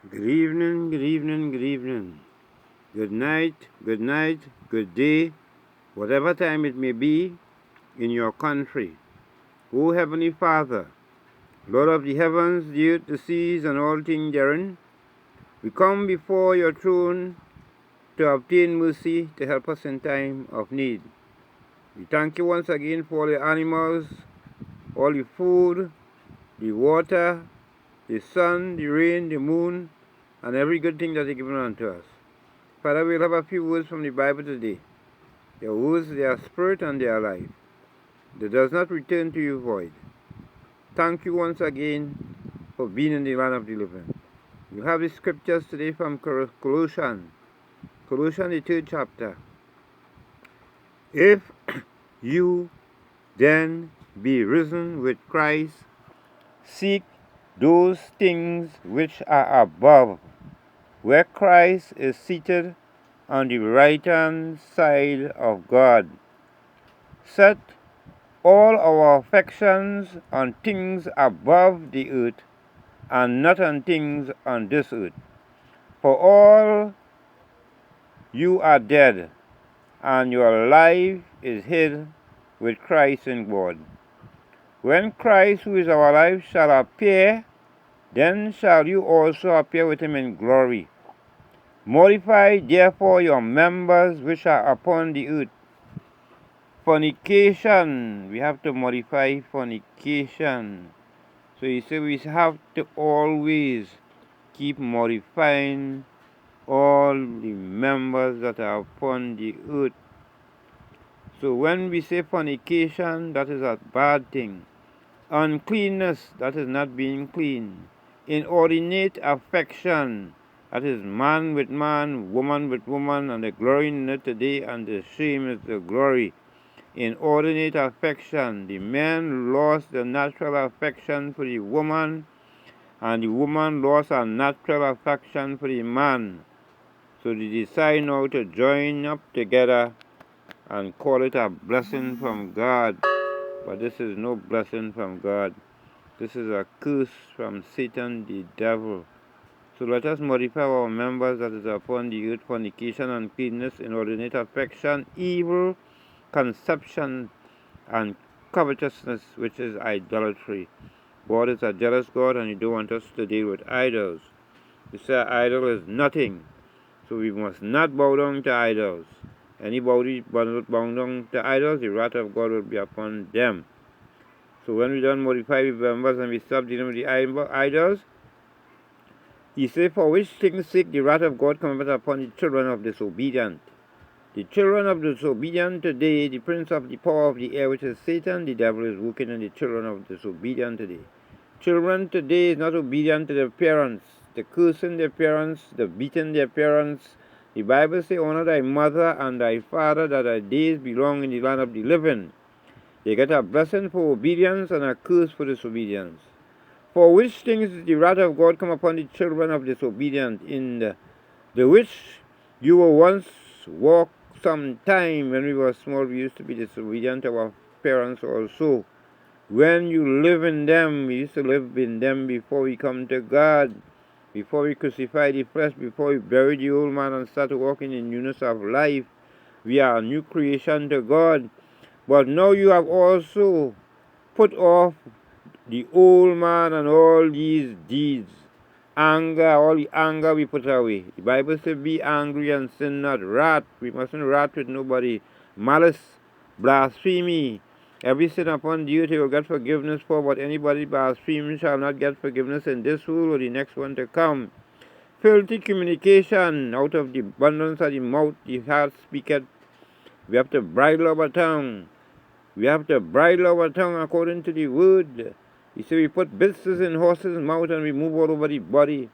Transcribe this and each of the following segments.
Good evening, good evening, good evening. Good night, good day, whatever time it may be in your country. O Heavenly Father, Lord of the heavens, the earth, the seas, and all things therein, we come before your throne to obtain mercy to help us in time of need. We thank you once again for all the animals, all the food, the water, the sun, the rain, the moon, and every good thing that is given unto us. Father, we'll have a few words from the Bible today. Their words, they are spirit and they are life. They does not return to you void. Thank you once again for being in the land of the living. You have the scriptures today from Colossians, the 3rd chapter. If you then be risen with Christ, seek those things which are above, where Christ is seated on the right hand side of God. Set all our affections on things above the earth, and not on things on this earth. For all you are dead, and your life is hid with Christ in God. When Christ, who is our life, shall appear, then shall you also appear with him in glory. Mortify therefore your members which are upon the earth. Fornication, we have to modify fornication. So you see, we have to always keep modifying all the members that are upon the earth. So when we say fornication, that is a bad thing. Uncleanness, that is not being clean. Inordinate affection, that is man with man, woman with woman, and the glory in it today, and the shame is the glory. Inordinate affection, the man lost the natural affection for the woman, and the woman lost her natural affection for the man. So they decide now to join up together and call it a blessing from God. But this is no blessing from God. This is a curse from Satan, the devil. So let us modify our members that is upon the earth: fornication, uncleanness, inordinate affection, evil conception, and covetousness, which is idolatry. God is a jealous God, and He don't want us to deal with idols. He said idol is nothing, so we must not bow down to idols. Anybody bow down to idols, the wrath of God will be upon them. So when we don't modify the members and we stop dealing with the idols, He said, for which things sake the wrath of God cometh upon the children of disobedient. The children of disobedient today, the prince of the power of the air, which is Satan, the devil is working in the children of disobedient today. Children today is not obedient to their parents. The cursing their parents, the beating their parents. The Bible says, honor thy mother and thy father, that thy days be long in the land of the living. They get a blessing for obedience and a curse for disobedience. For which things is the wrath of God come upon the children of disobedient, in the which you were once walked some time when we were small. We used to be disobedient to our parents also. When you live in them, we used to live in them before we come to God, before we crucify the flesh, before we bury the old man and start walking in newness of life. We are a new creation to God. But now you have also put off the old man and all these deeds. Anger, all the anger we put away. The Bible says, be angry and sin not. Wrath, we mustn't wrath with nobody. Malice, blasphemy. Every sin upon the earth you will get forgiveness for, but anybody blaspheme shall not get forgiveness in this world or the next one to come. Filthy communication, out of the abundance of the mouth the heart speaketh. We have to bridle our tongue. We have to bridle our tongue according to the word. You see, we put blisters in horses' mouth and we move all over the body.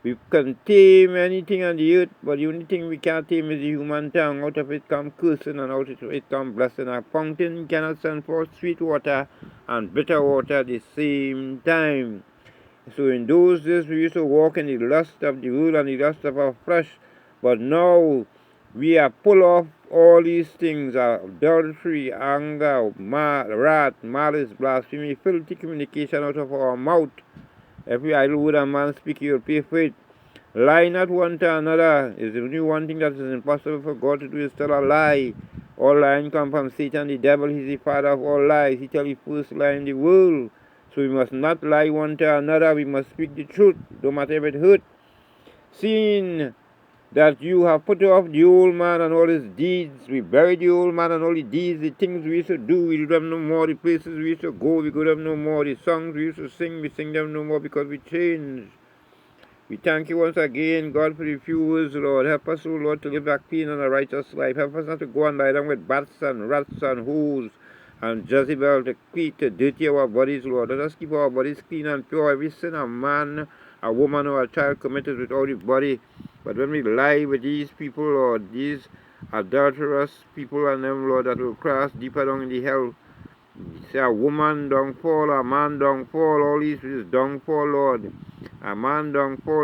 We can tame anything on the earth, but the only thing we can't tame is the human tongue. Out of it come cursing and out of it come blessing. A fountain cannot send forth sweet water and bitter water at the same time. So in those days we used to walk in the lust of the world and the lust of our flesh, but now we are pull off all these things: adultery, anger, wrath, malice, blasphemy, filthy communication out of our mouth. Every idle word a man speak, he will pay for it. Lie not one to another. Is the only one thing that is impossible for God to do is tell a lie. All lying come from Satan, the devil. He's the father of all lies. He tell the first lie in the world. So we must not lie one to another. We must speak the truth, no matter if it hurt. Seeing that you have put off the old man and all his deeds. We bury the old man and all his deeds, the things we used to do, we do them no more. The places we used to go, we go them no more. The songs we used to sing, we sing them no more because we changed. We thank you once again, God, for the few words, Lord. Help us, O Lord, to live a clean and a righteous life. Help us not to go and lie down with bats and rats and holes and Jezebel to dirty our bodies, Lord. Let us keep our bodies clean and pure. Every sin a man, a woman, or a child committed without the body. But when we lie with these people, Lord, these adulterous people and them, Lord, that will cross deeper down in the hell. Say a woman don't fall, a man don't fall, all these is don't fall, Lord. A man don't fall.